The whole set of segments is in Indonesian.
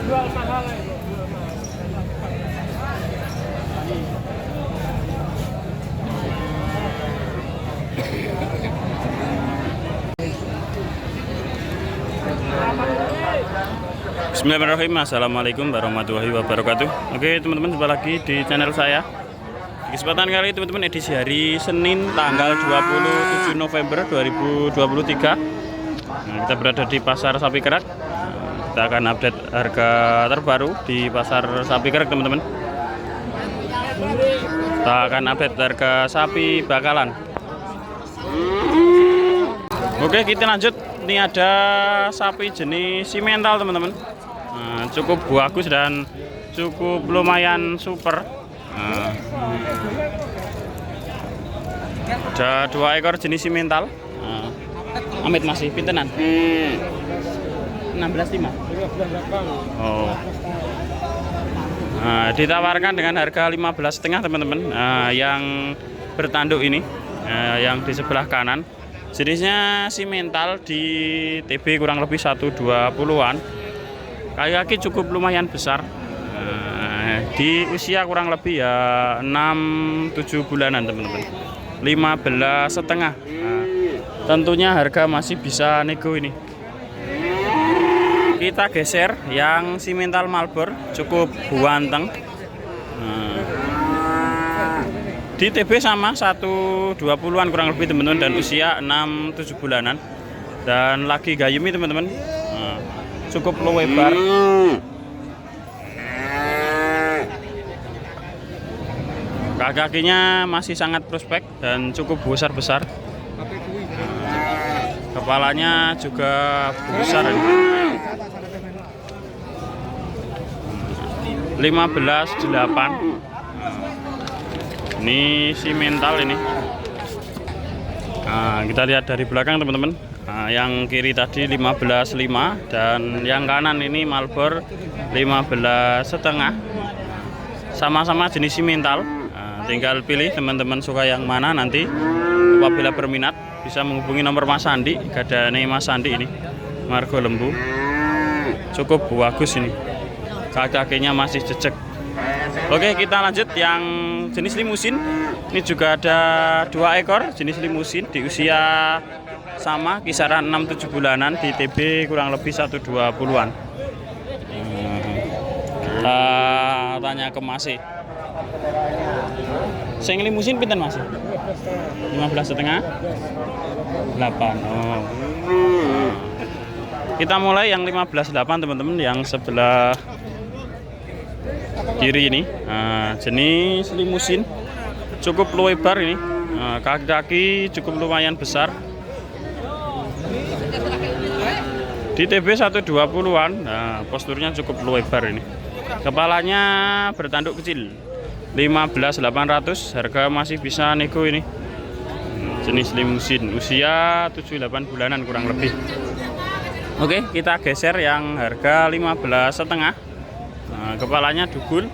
Jual mahal itu, jual mahal. Bismillahirrahmanirrahim. Assalamualaikum warahmatullahi wabarakatuh. Oke teman-teman, jumpa lagi di channel saya. Di kesempatan kali ini teman-teman, edisi hari Senin tanggal 27 November 2023. Kita berada di Pasar Sapi Kerak. Kita akan update harga terbaru di Pasar Sapi Kerak teman-teman. Kita akan update harga sapi bakalan. Oke, kita lanjut. Ini ada sapi jenis simental teman-teman. Cukup bagus dan cukup lumayan super. Ada 2 ekor jenis simental. Amit masih pintenan 16.5. Oh. Ditawarkan dengan harga 15,5 teman-teman. Yang bertanduk ini, yang di sebelah kanan. Jenisnya simental, di TB kurang lebih 120-an. Kaki-kaki cukup lumayan besar. Di usia kurang lebih ya 6-7 bulanan teman-teman. 15,5. Tentunya harga masih bisa nego ini. Kita geser yang simental Malbor, cukup buanteng. Di TB sama 120-an kurang lebih teman-teman, dan usia 6-7 bulanan. Dan lagi gayumi teman-teman. Cukup lebar. Kaki-kakinya masih sangat prospek dan cukup besar-besar. Kepalanya juga besar. 15,8. Ini simental ini. Kita lihat dari belakang teman-teman. Yang kiri tadi 15,5 dan yang kanan ini Malbor 15,5. Sama-sama jenis simental. Tinggal pilih teman-teman suka yang mana nanti. Apabila berminat bisa menghubungi nomor Mas Sandi. Gadane Mas Sandi ini. Margo Lembu. Cukup bagus ini. Kaki-kakinya masih jejak. Oke, kita lanjut yang jenis limusin. Ini juga ada 2 ekor jenis limusin di usia sama kisaran 6-7 bulanan, di TB kurang lebih 120-an. Kita tanya ke Mas. Sing limusin pinten Mas? 15,5. 8. Oh. Kita mulai yang 15,8 teman-teman, yang sebelah kiri ini. Jenis limusin, cukup lebar ini. Kaki-kaki cukup lumayan besar. Di TB 120-an. Posturnya cukup lebar ini. Kepalanya bertanduk kecil. 15.800. Harga masih bisa nego ini. Jenis limusin, usia 7-8 bulanan kurang lebih. Oke, kita geser yang harga 15,5. Kepalanya dugul.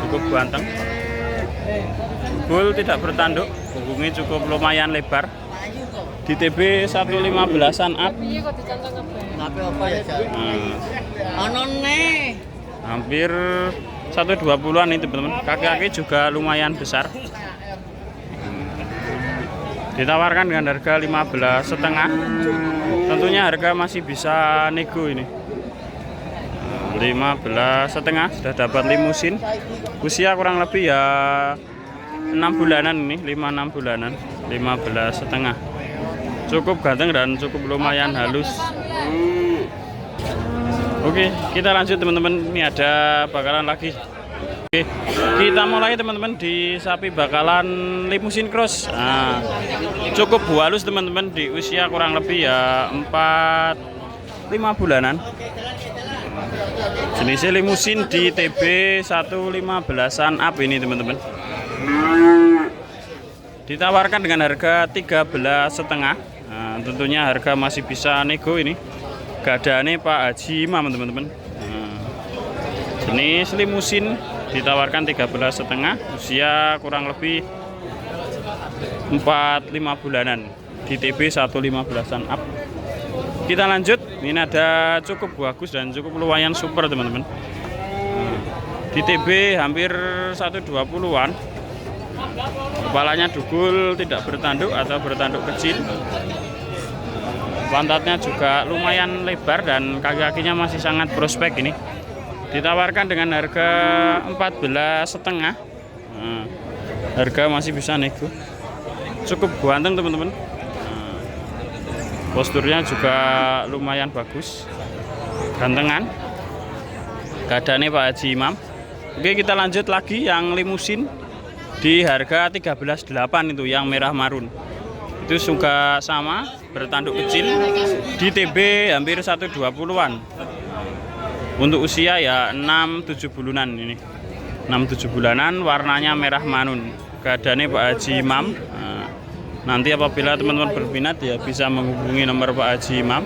Cukup ganteng. Dugul, tidak bertanduk. Punggungnya cukup lumayan lebar. Di TB 115-an up. Hampir 120-an ini teman-teman. Kaki-kaki juga lumayan besar. Ditawarkan dengan harga 15,5. Tentunya harga masih bisa nego ini. 15,5 sudah dapat limusin. Usia kurang lebih ya 6 bulanan ini, 5-6 bulanan. 15,5. Cukup ganteng dan cukup lumayan halus. Oke, kita lanjut teman-teman. Ini ada bakalan lagi. Oke, kita mulai teman-teman di sapi bakalan limusin cross. Cukup halus teman-teman, di usia kurang lebih ya 4-5 bulanan. Jenisnya limusin, di TB 115-an up ini teman-teman. Ditawarkan dengan harga 13,5. Tentunya harga masih bisa nego ini. Gadane Pak Haji Imam teman-teman. Jenis limusin, ditawarkan 13,5. Usia kurang lebih 4-5 bulanan. Di TB 115-an up. Kita lanjut, ini ada cukup bagus dan cukup lumayan super teman-teman. Di TB hampir 120-an. Kepalanya dugul, tidak bertanduk atau bertanduk kecil. Pantatnya juga lumayan lebar dan kaki-kakinya masih sangat prospek ini. Ditawarkan dengan harga 14,5. Harga masih bisa nego. Cukup ganteng teman-teman. Posturnya juga lumayan bagus, gantengan. Keadaannya Pak Haji Imam. Oke, kita lanjut lagi yang limusin di harga 13,8 itu yang merah marun. Itu juga sama, bertanduk kecil. Di TB hampir 120-an. Untuk usia ya 6-7 bulanan ini. 6-7 bulanan, warnanya merah marun. Keadaannya Pak Haji Imam. Nanti apabila teman-teman berminat ya bisa menghubungi nomor Pak Haji Imam.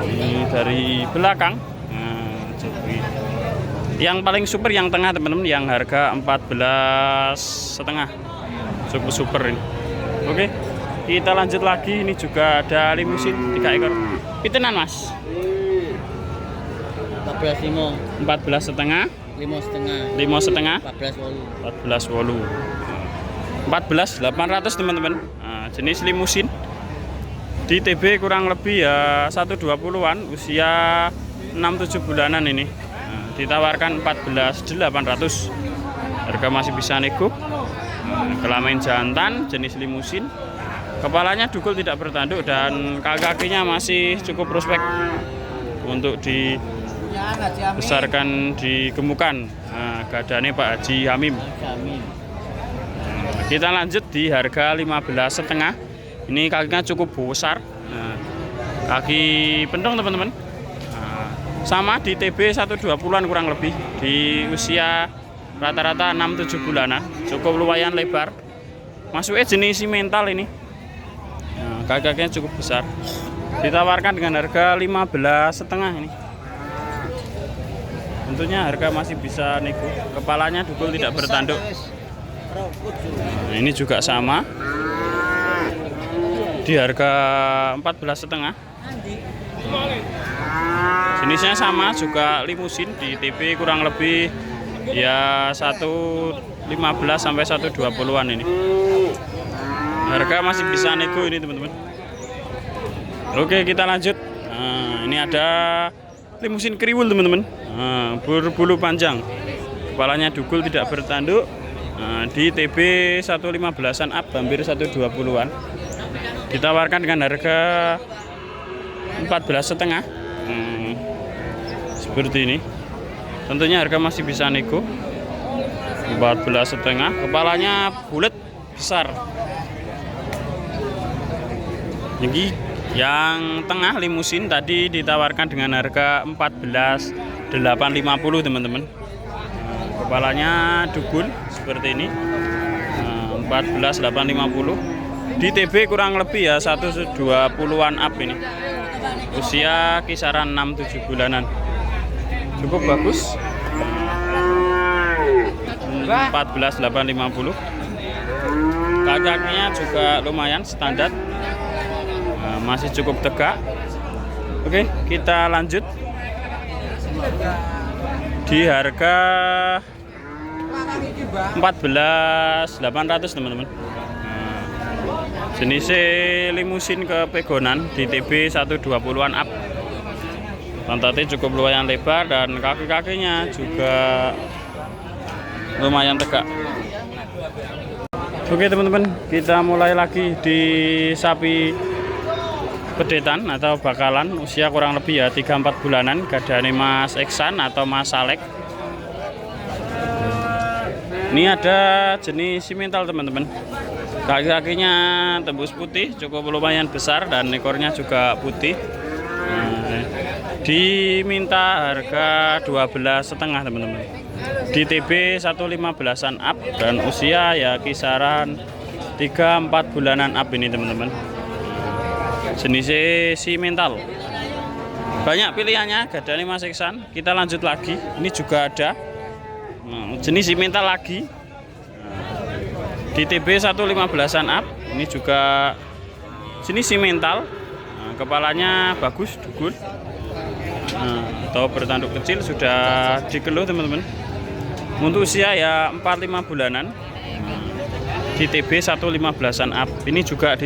Ini dari belakang. Yang paling super yang tengah teman-teman, yang harga 14,5. Cukup super ini. Oke, kita lanjut lagi. Ini juga ada limusin 3 ekor. Pitenan Mas. 14,5. 5,5. 14,800 teman-teman. Jenis limusin. Di TB kurang lebih ya 120-an, usia 6-7 bulanan ini. Ditawarkan 14,800. Harga masih bisa nego. Kelamin jantan, jenis limusin. Kepalanya dugul tidak bertanduk dan kaki-kakinya masih cukup prospek untuk dibesarkan, digemukkan. Keadaannya Pak Haji Hamim. Kita lanjut di harga 15,5. Ini kakinya cukup besar. Kaki pentong teman-teman. Sama di TB 120-an kurang lebih. Di usia rata-rata 6-7 bulanan. Cukup lumayan lebar. Masuknya jenis simental ini. Kaki-kakinya cukup besar. Ditawarkan dengan harga 15,5 ini. Tentunya harga masih bisa nego. Kepalanya dugul tidak bertanduk. Ini juga sama. Di harga 14,5. Jenisnya sama juga limusin. Di TB kurang lebih ya 115 sampai 120-an ini. Harga masih bisa nego ini teman-teman. Oke, kita lanjut. Ini ada limusin kriwul teman-teman. Berbulu panjang. Kepalanya dugul tidak bertanduk. Di TB 115-an up, hampir 120-an. Ditawarkan dengan harga 14,5. Seperti ini. Tentunya harga masih bisa nego. 14,5. Kepalanya bulat besar. Jadi yang tengah limusin tadi ditawarkan dengan harga 14,850 teman-teman. Kepalanya dugul seperti ini. 14,850. Di TB kurang lebih ya 120-an up ini. Usia kisaran 6-7 bulanan. Cukup bagus. 14,850. Kakinya juga lumayan standar. Masih cukup tegak. Oke, kita lanjut. Di harga 14,800 teman-teman. Jenis limusin kepegonan. Di TB 120-an up. Pantatnya cukup lumayan lebar dan kaki-kakinya juga lumayan tegak. Oke teman-teman, kita mulai lagi di sapi pedetan atau bakalan, usia kurang lebih ya 3-4 bulanan. Keadaannya Mas Eksan atau Mas Salek. Ini ada jenis simental teman-teman. Kaki-kakinya tembus putih, cukup lumayan besar dan ekornya juga putih. Diminta harga 12,5 teman-teman. Di TB 115-an up dan usia ya kisaran 3-4 bulanan up ini teman-teman. Jenisnya simental. Banyak pilihannya, gadani Mas Iksan. Kita lanjut lagi. Ini juga ada jenis simental lagi. Di TB 115-an up. Ini juga jenis simental. Kepalanya bagus, dugun. Atau bertanduk kecil, sudah dikeluh teman-teman. Untuk usia ya 4-5 bulanan. Di TB 1,15an up. Ini juga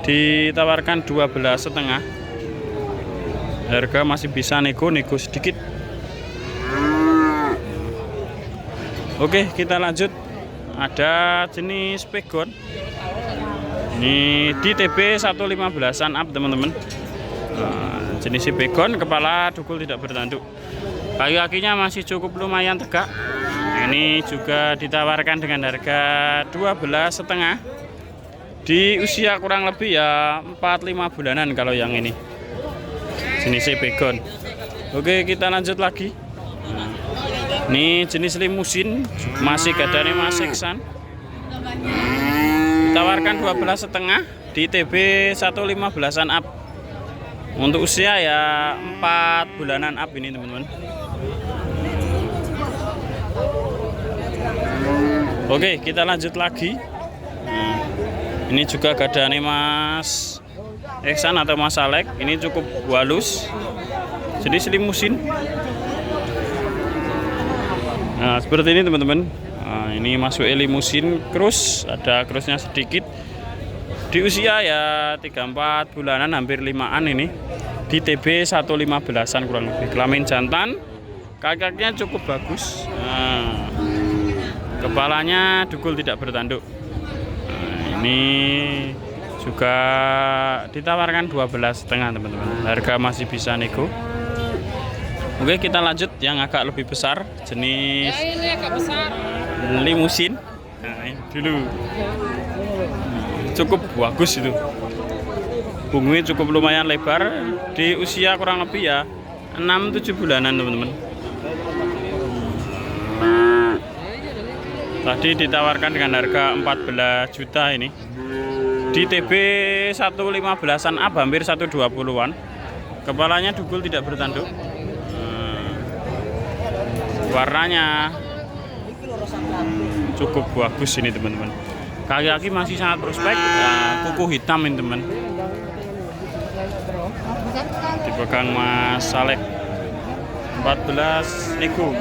ditawarkan 12,5. Harga masih bisa nego sedikit. Oke, kita lanjut. Ada jenis pegon. Ini di TB 1,15an up teman-teman. Jenis pegon, kepala dukul tidak bertanduk. Kaki-kakinya masih cukup lumayan tegak. Ini juga ditawarkan dengan harga 12,5. Di usia kurang lebih ya 4-5 bulanan kalau yang ini. Jenis pegon. Oke, kita lanjut lagi. Ini jenis limusin, masih gadane Mas Seksan. Ditawarkan 12,5 di TB 1,15an up. Untuk usia ya 4 bulanan up ini teman-teman. Oke, kita lanjut lagi. Ini juga gadane Mas Eksan atau Mas Alek. Ini cukup halus. Jenis limusin. Nah, seperti ini teman-teman. Ini masuk limusin krus, ada krusnya sedikit. Di usia ya 3-4 bulanan, hampir 5an ini. Di TB 1,15an kurang lebih. Kelamin jantan. Kaki-kakinya cukup bagus. Kepalanya dukul tidak bertanduk. Ini juga ditawarkan 12,5 teman-teman. Harga masih bisa nego. Oke, kita lanjut yang agak lebih besar, jenis ini agak besar. Limusin. Nah, ini dulu. Cukup bagus itu. Punggungnya cukup lumayan lebar. Di usia kurang lebih ya 6-7 bulanan teman-teman. Tadi ditawarkan dengan harga 14 juta ini. Di TB 1,15an up, hampir 1,20an. Kepalanya dukul tidak bertanduk. Warnanya cukup bagus ini teman-teman. Kaki-kaki masih sangat prospek. Kuku hitam ini teman. Dipegang Mas Salek. 14 nego.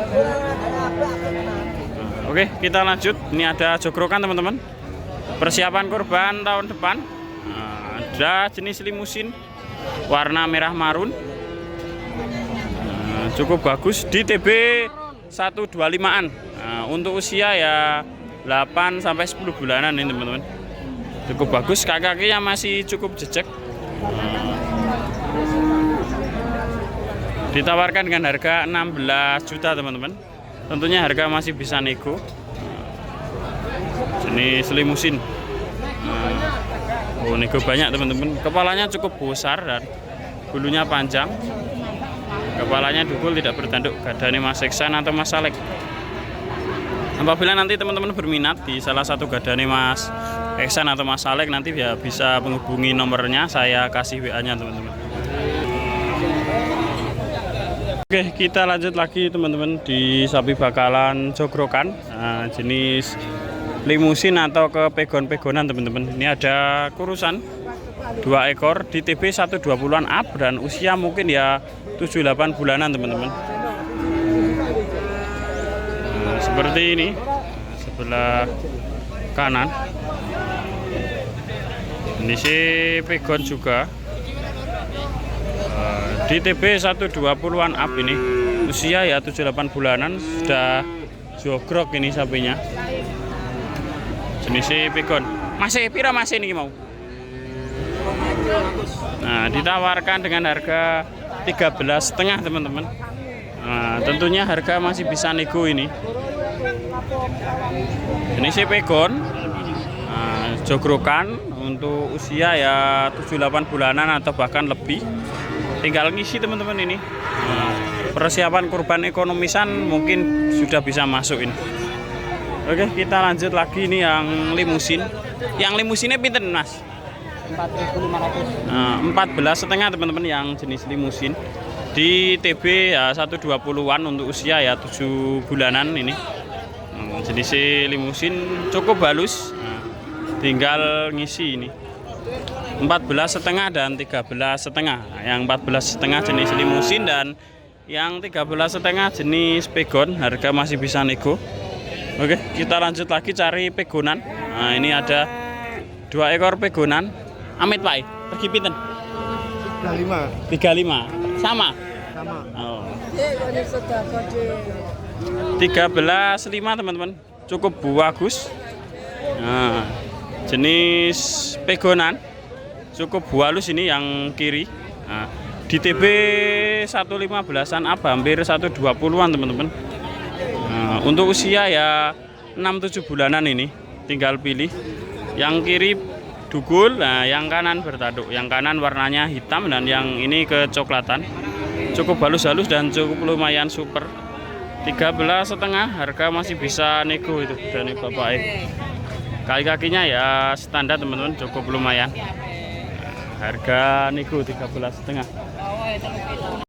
Oke, kita lanjut. Ini ada jogrokan teman-teman. Persiapan kurban tahun depan. Ada jenis limusin warna merah marun. Cukup bagus di TB 1,25an. Untuk usia ya 8-10 bulanan ini teman-teman. Cukup bagus, kaki-kakinya masih cukup jejak. Ditawarkan dengan harga 16 juta teman-teman. Tentunya harga masih bisa nego. Jenis limusin. Nego banyak teman-teman. Kepalanya cukup besar dan bulunya panjang. Kepalanya dukul tidak bertanduk. Gadane Mas Seksan atau Mas Salek. Apabila nanti teman-teman berminat di salah satu gadane Mas Eksan atau Mas Salek, nanti ya bisa menghubungi nomornya, saya kasih WA-nya teman-teman. Oke, kita lanjut lagi teman-teman di sapi bakalan jogrokan. Jenis limusin atau kepegon-pegonan teman-teman. Ini ada kurusan 2 ekor di TB 1,20an up dan usia mungkin ya 7-8 bulanan teman-teman. Seperti ini sebelah kanan. Ini si pegon juga. Di TB 1,20an up ini. Usia ya 7-8 bulanan, sudah jogrok ini sapinya. Jenis pegon. Masih pira masih ini mau? Nah, ditawarkan dengan harga 13,5 teman-teman. Nah, tentunya harga masih bisa nego ini. Ini si pegon. Jogrokan untuk usia ya 7-8 bulanan atau bahkan lebih. Tinggal ngisi teman-teman ini. Persiapan kurban ekonomisan mungkin sudah bisa masuk ini. Oke, kita lanjut lagi ini yang limusin. Yang limusinnya pinten Mas? 4.500. 14,5 teman-teman yang jenis limusin. Di TB ya 1,20an untuk usia ya 7 bulanan ini. Jenis limusin cukup halus. Tinggal ngisi ini. 14,5 dan 13,5. Yang 14,5 jenis limusin dan yang 13,5 jenis pegon. Harga masih bisa nego. Oke, kita lanjut lagi cari pegonan. Nah, ini ada 2 ekor pegonan. Amit Pak, pergi pinten? 35. 35. Sama. Sama. Oh. 13,5 teman-teman. Cukup bagus. Nah, jenis pegonan. Cukup halus ini yang kiri. Nah, di TB 115-an apa hampir 120-an teman-teman. Nah, untuk usia ya 6-7 bulanan ini. Tinggal pilih. Yang kiri dugul, nah yang kanan bertaduk. Yang kanan warnanya hitam dan yang ini kecoklatan. Cukup halus-halus dan cukup lumayan super. 13,5 harga masih bisa nego itu dari Bapak. Kaki-kakinya ya standar teman-teman, cukup lumayan. Harga nego 13,5.